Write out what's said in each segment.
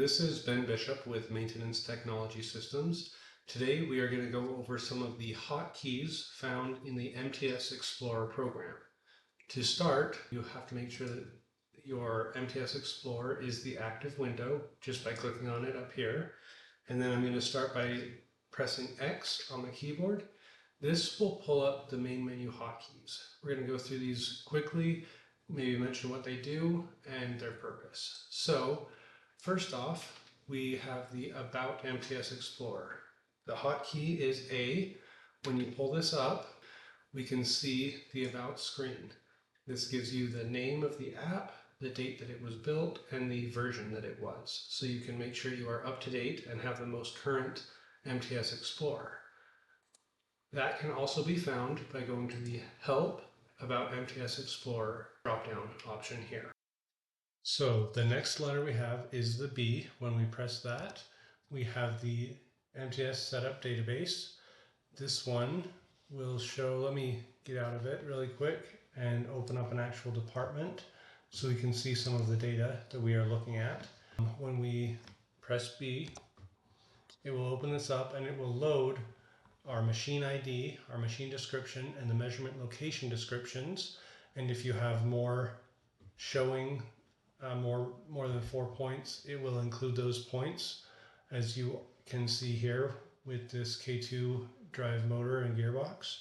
This is Ben Bishop with Maintenance Technology Systems. Today we are going to go over some of the hotkeys found in the MTSXplorer program. To start, you have to make sure that your MTSXplorer is the active window just by clicking on it up here. And then I'm going to start by pressing X on the keyboard. This will pull up the main menu hotkeys. We're going to go through these quickly, maybe mention what they do and their purpose. So, first off, we have the About MTSXplorer. The hotkey is A. When you pull this up, we can see the About screen. This gives you the name of the app, the date that it was built, and the version that it was. So you can make sure you are up to date and have the most current MTSXplorer. That can also be found by going to the Help About MTSXplorer drop-down option here. So the next letter we have is the B. When we press that, we have the MTS Setup Database. This one will show, let me get out of it really quick and open up an actual department so we can see some of the data that we are looking at. When we press B, it will open this up and it will load our machine ID, our machine description, and the measurement location descriptions. And if you have more showing more than 4 points, it will include those points, as you can see here with this K2 drive motor and gearbox.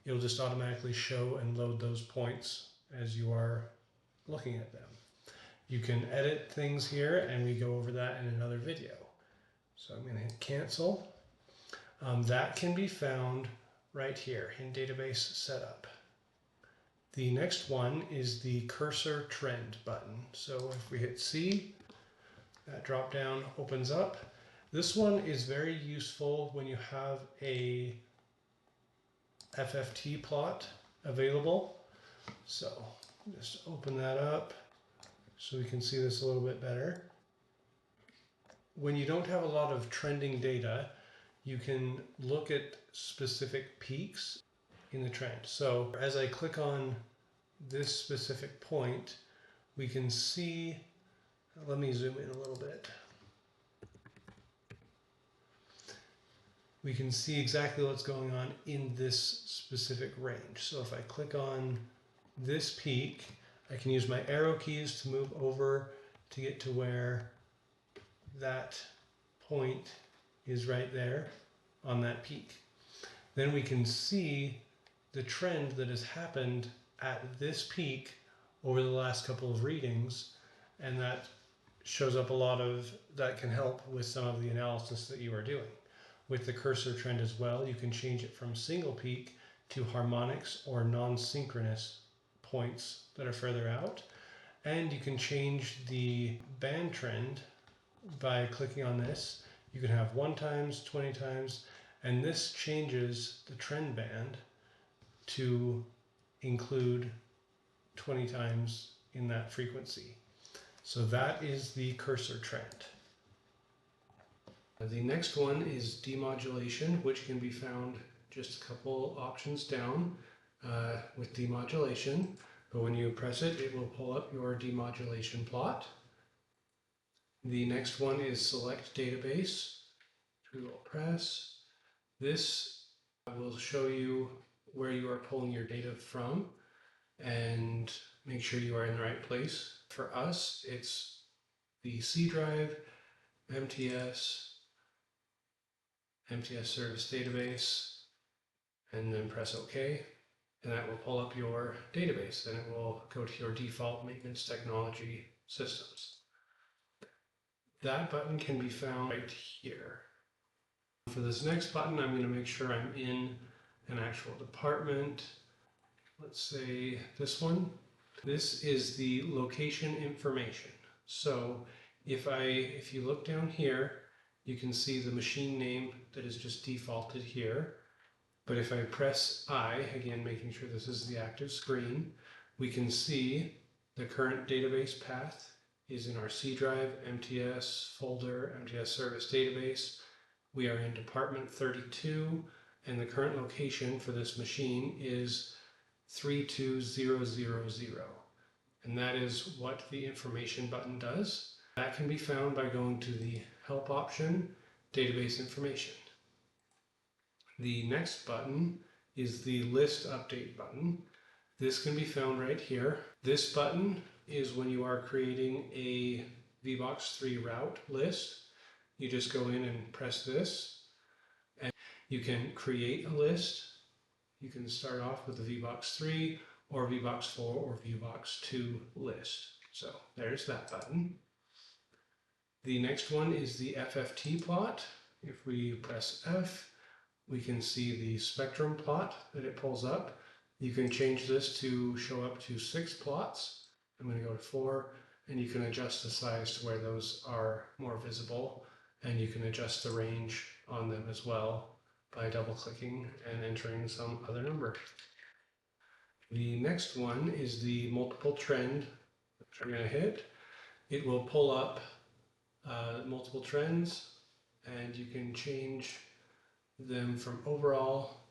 It'll just automatically show and load those points as you are looking at them. You can edit things here, and we go over that in another video. So I'm going to hit cancel. That can be found right here in Database Setup. The next one is the Cursor Trend button. So if we hit C, that drop down opens up. This one is very useful when you have a FFT plot available. So just open that up so we can see this a little bit better. When you don't have a lot of trending data, you can look at specific peaks in the trend. So as I click on this specific point, we can see, let me zoom in a little bit. We can see exactly what's going on in this specific range. So if I click on this peak, I can use my arrow keys to move over to get to where that point is right there on that peak. Then we can see the trend that has happened at this peak over the last couple of readings, and that shows up that can help with some of the analysis that you are doing. With the cursor trend as well, you can change it from single peak to harmonics or non-synchronous points that are further out. And you can change the band trend by clicking on this. You can have 1 times, 20 times, and this changes the trend band to include 20 times in that frequency. So that is the cursor trend. The next one is demodulation, which can be found just a couple options down with demodulation. But when you press it, it will pull up your demodulation plot. The next one is select database. We will press. This will show you where you are pulling your data from and make sure you are in the right place. For us, it's the C drive, MTS Service Database, and then press OK, and that will pull up your database. Then it will go to your default Maintenance Technology Systems. That button can be found right here. For this next button, I'm going to make sure I'm in an actual department. Let's say this one. This is the location information. So if you look down here, you can see the machine name that is just defaulted here. But if I press I, again making sure this is the active screen, we can see the current database path is in our C drive, MTS folder, MTS Service Database. We are in Department 32, and the current location for this machine is 32000. And that is what the information button does. That can be found by going to the Help option, Database Information. The next button is the List Update button. This can be found right here. This button is when you are creating a VBox 3 route list. You just go in and press this, and you can create a list. You can start off with the VBox 3 or VBox 4 or VBox 2 list. So there's that button. The next one is the FFT plot. If we press F, we can see the spectrum plot that it pulls up. You can change this to show up to 6 plots. I'm going to go to 4, and you can adjust the size to where those are more visible, and you can adjust the range on them as well by double-clicking and entering some other number. The next one is the multiple trend, which I'm going to hit. It will pull up multiple trends, and you can change them from overall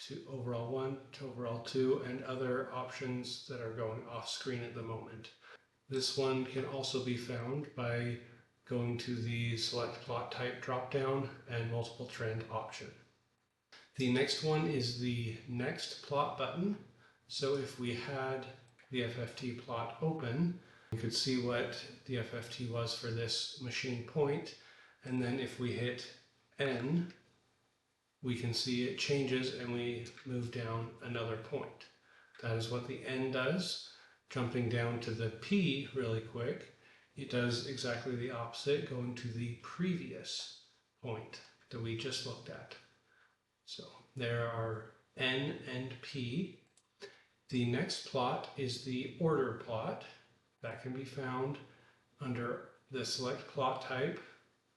to overall 1 to overall 2 and other options that are going off screen at the moment. This one can also be found by going to the Select Plot Type drop-down and Multiple Trend option. The next one is the Next Plot button. So if we had the FFT plot open, you could see what the FFT was for this machine point, and then if we hit N, we can see it changes and we move down another point. That is what the N does. Jumping down to the P really quick, it does exactly the opposite, going to the previous point that we just looked at. So there are N and P. The next plot is the order plot. That can be found under the Select Plot Type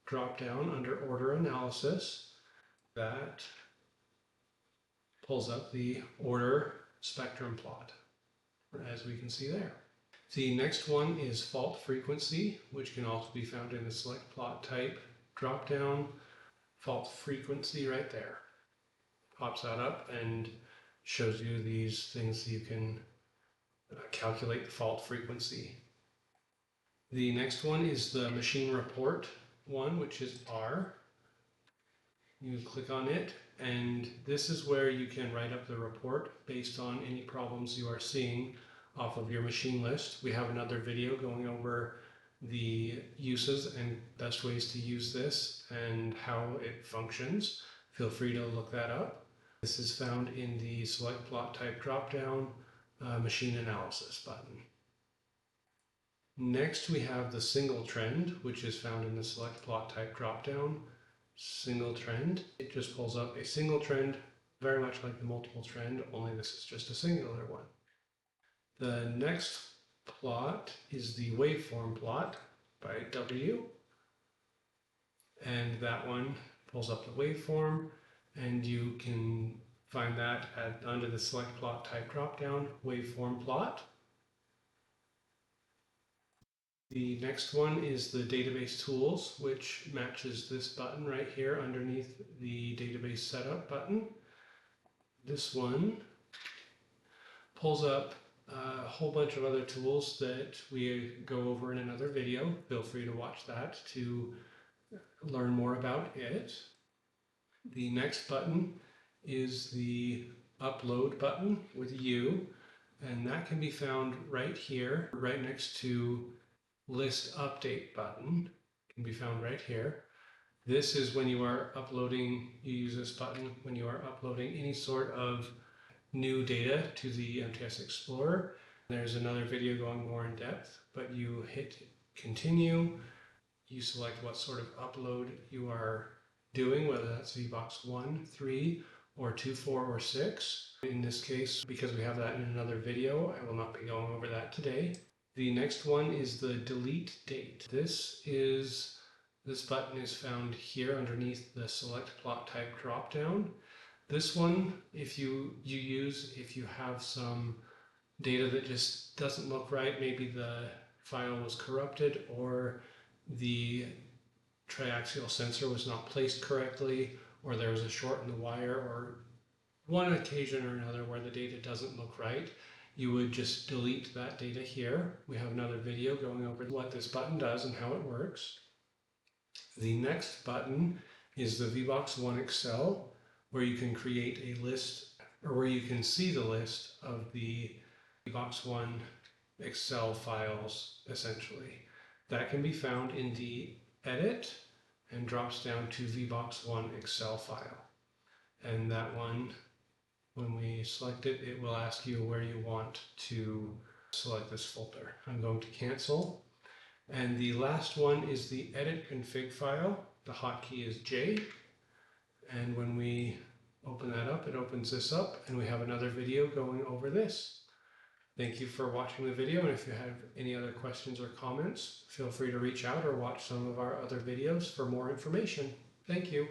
drop-down under Order Analysis. That pulls up the order spectrum plot, as we can see there. The next one is fault frequency, which can also be found in the Select Plot Type drop-down. Fault frequency right there. Pops that up and shows you these things you can calculate the fault frequency. The next one is the machine report one, which is R. You click on it, and this is where you can write up the report based on any problems you are seeing off of your machine list. We have another video going over the uses and best ways to use this and how it functions. Feel free to look that up. This is found in the Select Plot Type drop-down Machine Analysis button. Next we have the single trend, which is found in the Select Plot Type drop-down. Single trend. It just pulls up a single trend, very much like the multiple trend, only this is just a singular one. The next plot is the waveform plot by W, and that one pulls up the waveform, and you can find that under the Select Plot Type drop-down, waveform plot. The next one is the database tools, which matches this button right here underneath the database setup button. This one pulls up a whole bunch of other tools that we go over in another video. Feel free to watch that to learn more about it. The next button is the upload button with U, and that can be found right here, right next to List Update button. Can be found right here. This is when you are uploading, you use this button when you are uploading any sort of new data to the MTSXplorer. There's another video going more in depth, but you hit continue, you select what sort of upload you are doing, whether that's VBox 1, 3, or 2, 4, or 6. In this case, because we have that in another video, I will not be going over that today. The next one is the delete date. This button is found here underneath the Select Plot Type drop-down. This one, if you have some data that just doesn't look right, maybe the file was corrupted or the triaxial sensor was not placed correctly, or there was a short in the wire, or one occasion or another where the data doesn't look right, you would just delete that data here. We have another video going over what this button does and how it works. The next button is the VBox 1 Excel, where you can create a list, or where you can see the list of the VBox 1 Excel files, essentially. That can be found in the Edit and drops down to VBox 1 Excel file. And that one, when we select it, it will ask you where you want to select this folder. I'm going to cancel. And the last one is the edit config file. The hotkey is J. And when we open that up, it opens this up, and we have another video going over this. Thank you for watching the video, and if you have any other questions or comments, feel free to reach out or watch some of our other videos for more information. Thank you.